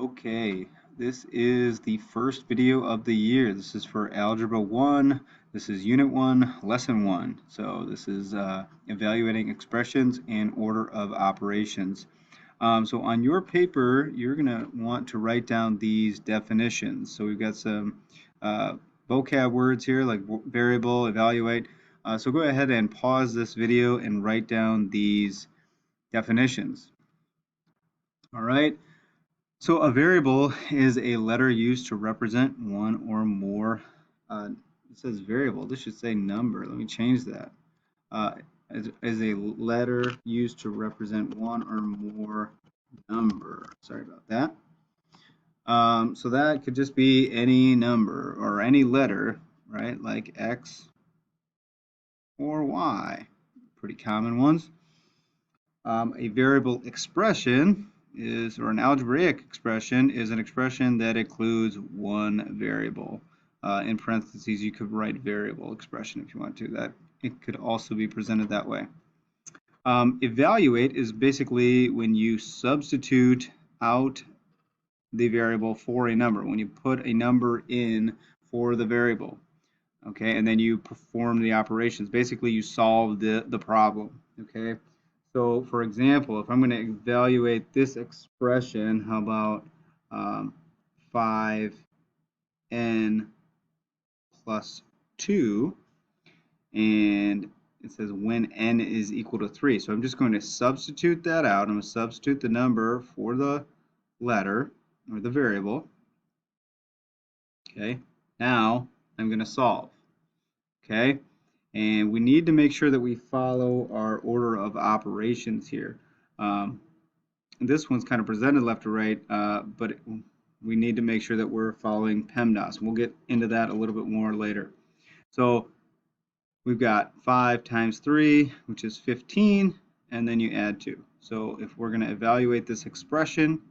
Okay, this is the first video of the year. This is for Algebra 1. This is Unit 1, Lesson 1. So this is evaluating expressions and order of operations. So on your paper, you're going to want to write down these definitions. So we've got some vocab words here like variable, evaluate. So go ahead and pause this video and write down these definitions. All right. So a variable is a letter used to represent one or more. It says variable. This should say number. Let me change that. Is a letter used to represent one or more number. Sorry about that. So that could just be any number or any letter, right? Like X or Y. Pretty common ones. A variable expression is, or an algebraic expression is an expression that includes one variable. In parentheses, you could write variable expression if you want to. That it could also be presented that way. Evaluate is basically when you substitute out the variable for a number, when you put a number in for the variable, okay, and then you perform the operations. Basically, you solve the problem, okay. So, for example, if I'm going to evaluate this expression, how about 5n plus 2, and it says when n is equal to 3. So I'm just going to substitute that out. I'm going to substitute the number for the letter, or the variable. Okay, now I'm going to solve. Okay, and we need to make sure that we follow our order of operations here. This one's kind of presented left to right, but we need to make sure that we're following PEMDAS. We'll get into that a little bit more later. So we've got 5 times 3, which is 15, and then you add 2. So if we're going to evaluate this expression,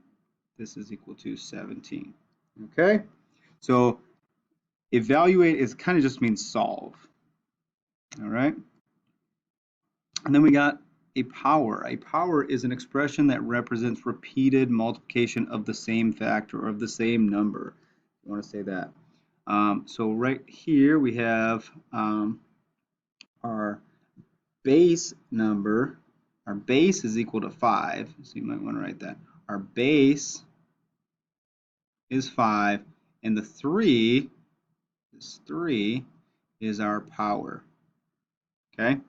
this is equal to 17. Okay? So evaluate is kind of just means solve. All right? And then we got a power. A power is an expression that represents repeated multiplication of the same factor or of the same number. You want to say that. So right here we have our base number. Our base is equal to 5. So you might want to write that. Our base is 5, and the 3, this 3 is our power. Okay?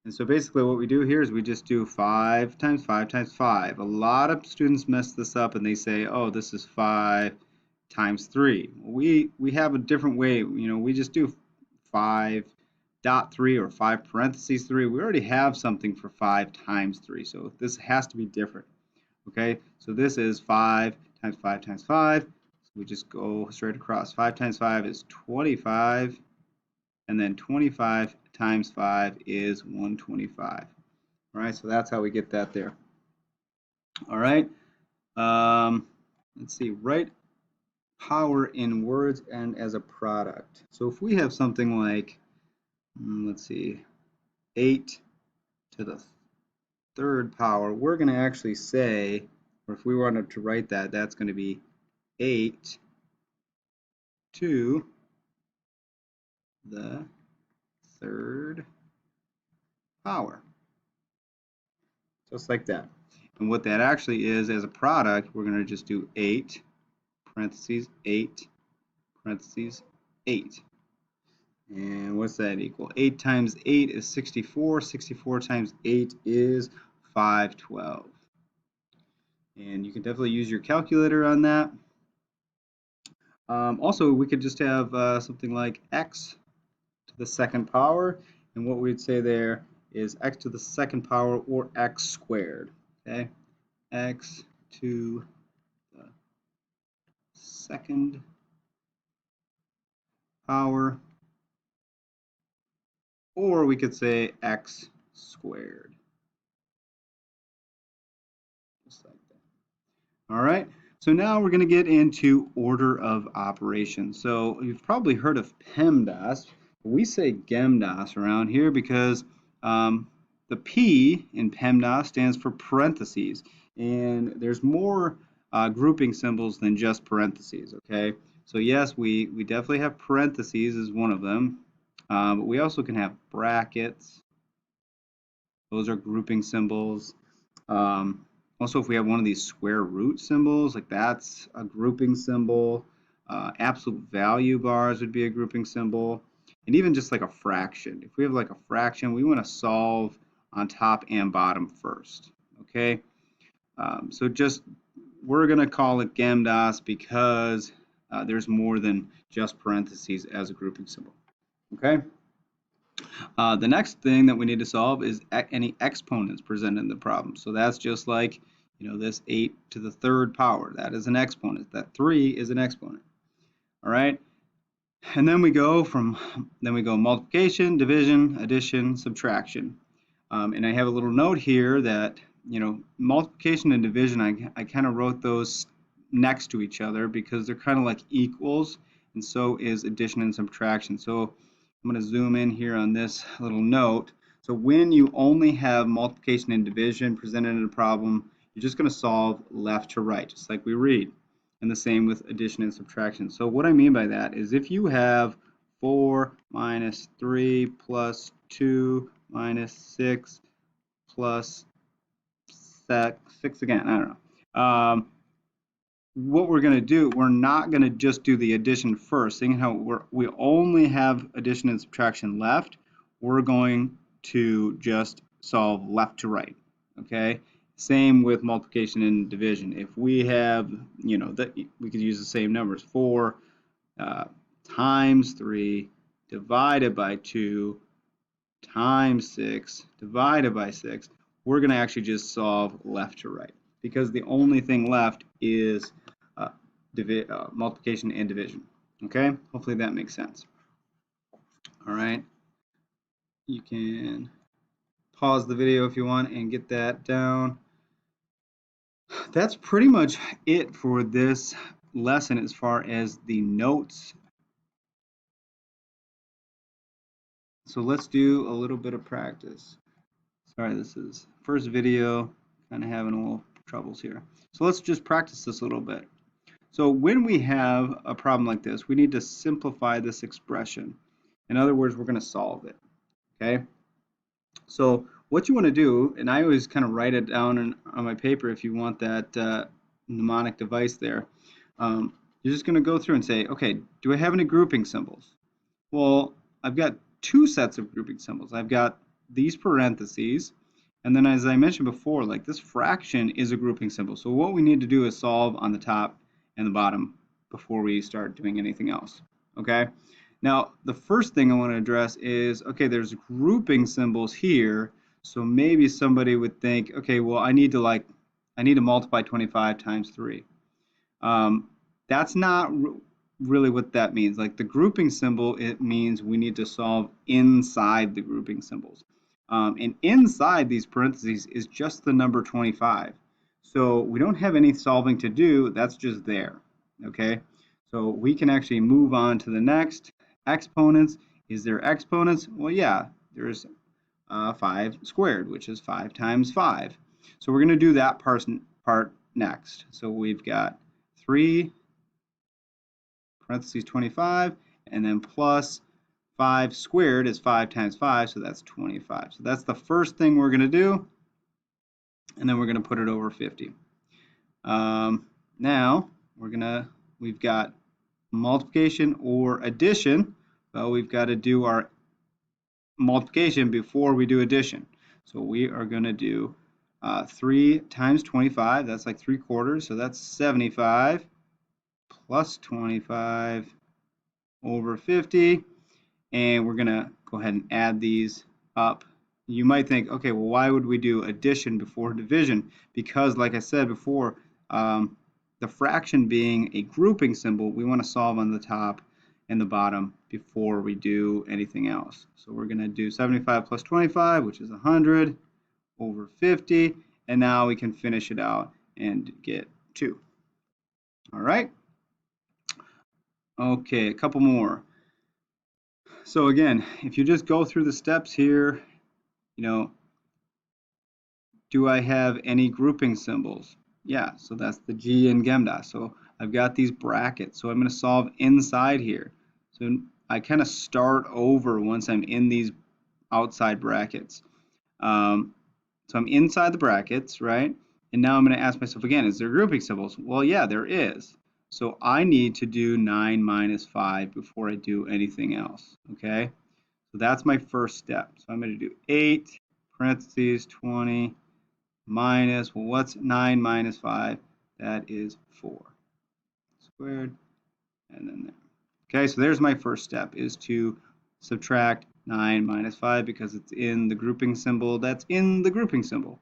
And so basically what we do here is we just do 5 times 5 times 5. A lot of students mess this up and they say, oh, this is 5 times 3. We have a different way. You know, we just do 5.3 or 5 parentheses 3. We already have something for 5 times 3. So this has to be different. Okay, so this is 5 times 5 times 5. So we just go straight across. 5 times 5 is 25. And then 25 times 5 is 125. All right, so that's how we get that there. All right, let's see, write power in words and as a product. So if we have something like, let's see, 8 to the third power, we're going to actually say, or if we wanted to write that, that's going to be 8 to the third power. Just like that. And what that actually is as a product, we're going to just do 8 parentheses 8 parentheses 8. And what's that equal? 8 times 8 is 64. 64 times 8 is 512. And you can definitely use your calculator on that. Also, we could just have something like x to the second power, and what we'd say there is x to the second power or x squared. Okay, x to the second power, or we could say x squared. Just like that. All right. So now we're going to get into order of operations. So you've probably heard of PEMDAS. We say GEMDAS around here because the P in PEMDAS stands for parentheses. And there's more grouping symbols than just parentheses, okay? So yes, we definitely have parentheses as one of them, but we also can have brackets. Those are grouping symbols. Also, if we have one of these square root symbols, like that's a grouping symbol. Absolute value bars would be a grouping symbol. And even just like a fraction. If we have like a fraction, we want to solve on top and bottom first, okay? So just, we're going to call it GEMDAS because there's more than just parentheses as a grouping symbol, okay? The next thing that we need to solve is any exponents presented in the problem. So that's just like, this 8 to the third power. That is an exponent. That 3 is an exponent. All right. And then we go multiplication, division, addition, subtraction. And I have a little note here that, multiplication and division, I kind of wrote those next to each other because they're kind of like equals, and so is addition and subtraction. So I'm going to zoom in here on this little note. So when you only have multiplication and division presented in a problem, you're just going to solve left to right, just like we read. And the same with addition and subtraction. So what I mean by that is if you have 4 minus 3 plus 2 minus 6 plus 6 again, I don't know. What we're going to do, we're not going to just do the addition first. Seeing how we only have addition and subtraction left, we're going to just solve left to right, okay? Same with multiplication and division. If we have, that we could use the same numbers. 4 times 3 divided by 2 times 6 divided by 6, we're going to actually just solve left to right because the only thing left is multiplication and division. Okay, hopefully that makes sense. All right, you can pause the video if you want and get that down. That's pretty much it for this lesson as far as the notes. So let's do a little bit of practice. Sorry, this is first video, kind of having a little troubles here. So let's just practice this a little bit. So when we have a problem like this, we need to simplify this expression. In other words, we're going to solve it, okay? So what you want to do, and I always kind of write it down on my paper if you want that mnemonic device there, you're just going to go through and say, okay, do I have any grouping symbols? Well, I've got two sets of grouping symbols. I've got these parentheses, and then as I mentioned before, like this fraction is a grouping symbol. So what we need to do is solve on the top and the bottom before we start doing anything else, okay? Now, the first thing I want to address is, okay, there's grouping symbols here, so maybe somebody would think, okay, well, I need to multiply 25 times 3. That's not really what that means. Like the grouping symbol, it means we need to solve inside the grouping symbols. And inside these parentheses is just the number 25. So we don't have any solving to do, that's just there, okay? So we can actually move on to the next. Exponents, is there exponents? Well, yeah, there's 5 squared, which is 5 times 5. So we're going to do that part next. So we've got 3 parentheses 25, and then plus 5 squared is 5 times 5, so that's 25. So that's the first thing we're going to do, and then we're going to put it over 50. Now we've got multiplication or addition. Well, we've got to do our multiplication before we do addition. So we are going to do 3 times 25, that's like 3/4, so that's 75 plus 25 over 50, and we're going to go ahead and add these up. You might think, okay, well, why would we do addition before division? Because, like I said before, the fraction being a grouping symbol, we want to solve on the top and the bottom before we do anything else. So we're going to do 75 plus 25, which is 100, over 50, and now we can finish it out and get 2. All right. Okay, a couple more. So again, if you just go through the steps here, do I have any grouping symbols? Yeah, so that's the G in GEMDAS. So I've got these brackets. So I'm going to solve inside here. So I kind of start over once I'm in these outside brackets. So I'm inside the brackets, right? And now I'm going to ask myself again, is there grouping symbols? Well, yeah, there is. So I need to do 9 minus 5 before I do anything else, okay? So that's my first step. So I'm going to do 8 parentheses 20 minus, well, what's 9 minus 5? That is 4 squared, and then there. Okay, so there's my first step, is to subtract 9 minus 5 because it's in the grouping symbol that's in the grouping symbol.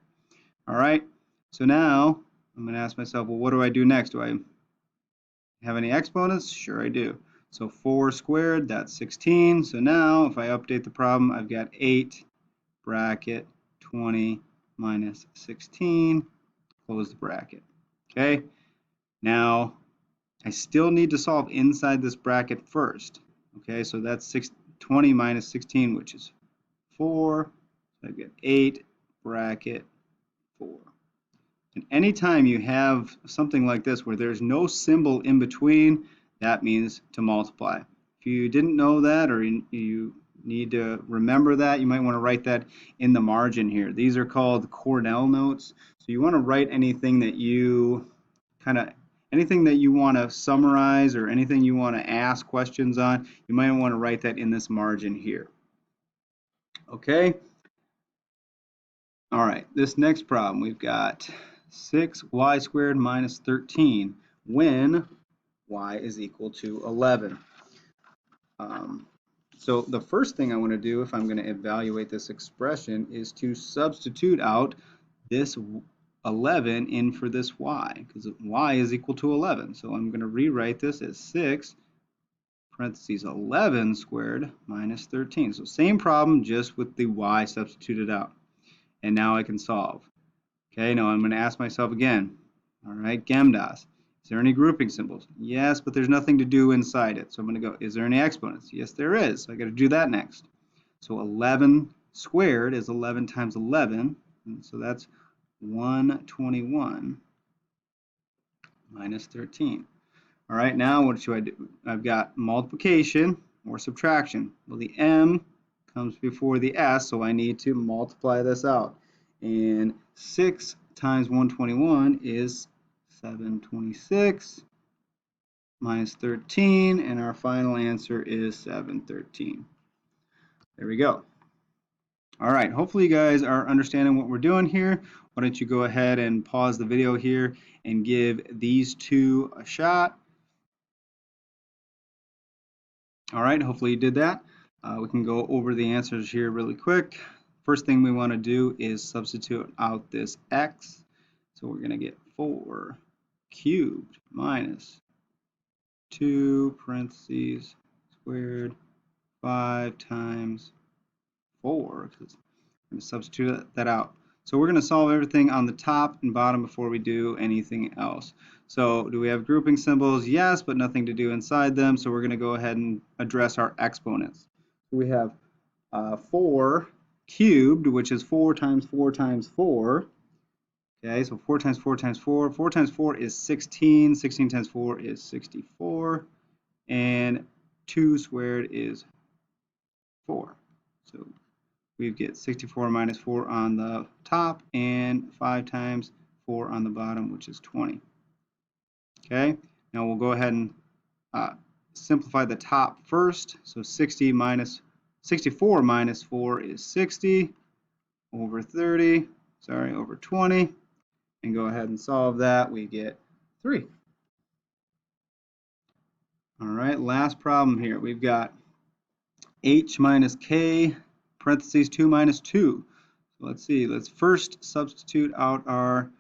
All right, so now I'm going to ask myself, well, what do I do next? Do I have any exponents? Sure I do. So 4 squared, that's 16. So now if I update the problem, I've got 8 bracket 20 minus 16, close the bracket. Okay, now I still need to solve inside this bracket first. Okay, so that's 20 minus 16, which is 4. So I get 8 bracket 4. And anytime you have something like this where there's no symbol in between, that means to multiply. If you didn't know that, or you need to remember that, you might want to write that in the margin here. These are called Cornell notes. So you want to write anything that you anything that you want to summarize or anything you want to ask questions on, you might want to write that in this margin here. Okay? All right, this next problem, we've got 6y squared minus 13 when y is equal to 11. So the first thing I want to do if I'm going to evaluate this expression is to substitute out this 11 in for this y, because y is equal to 11. So I'm going to rewrite this as 6 parentheses 11 squared minus 13. So same problem, just with the y substituted out. And now I can solve. Okay, now I'm going to ask myself again, all right, GEMDAS, is there any grouping symbols? Yes, but there's nothing to do inside it. So I'm going to go, is there any exponents? Yes, there is. So I got to do that next. So 11 squared is 11 times 11, and so that's 121 minus 13. All right, now what should I do? I've got multiplication or subtraction. Well, the m comes before the s, so I need to multiply this out. And 6 times 121 is 726 minus 13, and our final answer is 713. There we go. All right, hopefully you guys are understanding what we're doing here. Why don't you go ahead and pause the video here and give these two a shot. All right, hopefully you did that. We can go over the answers here really quick. First thing we want to do is substitute out this x. So we're going to get 4 cubed minus 2 parentheses squared 5 times 4. I'm going to substitute that out. So we're going to solve everything on the top and bottom before we do anything else. So do we have grouping symbols? Yes, but nothing to do inside them. So we're going to go ahead and address our exponents. We have 4 cubed, which is 4 times 4 times 4. Okay, so 4 times 4 times 4. 4 times 4 is 16. 16 times 4 is 64. And 2 squared is 4. So we get 64 minus 4 on the top and 5 times 4 on the bottom, which is 20. Okay, now we'll go ahead and simplify the top first. So 64 minus 4 is 60 over 30, over 20. And go ahead and solve that. We get 3. All right, last problem here. We've got h minus k parentheses 2 minus 2. So let's see, let's first substitute out our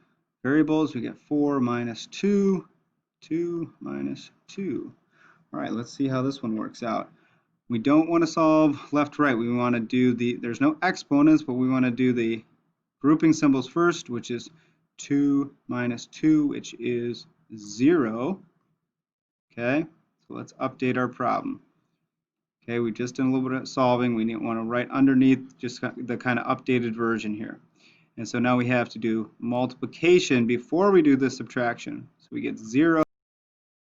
variables. We get 4 minus 2, 2 minus 2. All right, let's see how this one works out. We don't want to solve left right. We want to do there's no exponents, but we want to do the grouping symbols first, which is 2 minus 2, which is 0. Okay, so let's update our problem. Okay, we just did a little bit of solving. We want to write underneath just the kind of updated version here. And so now we have to do multiplication before we do the subtraction. So we get 0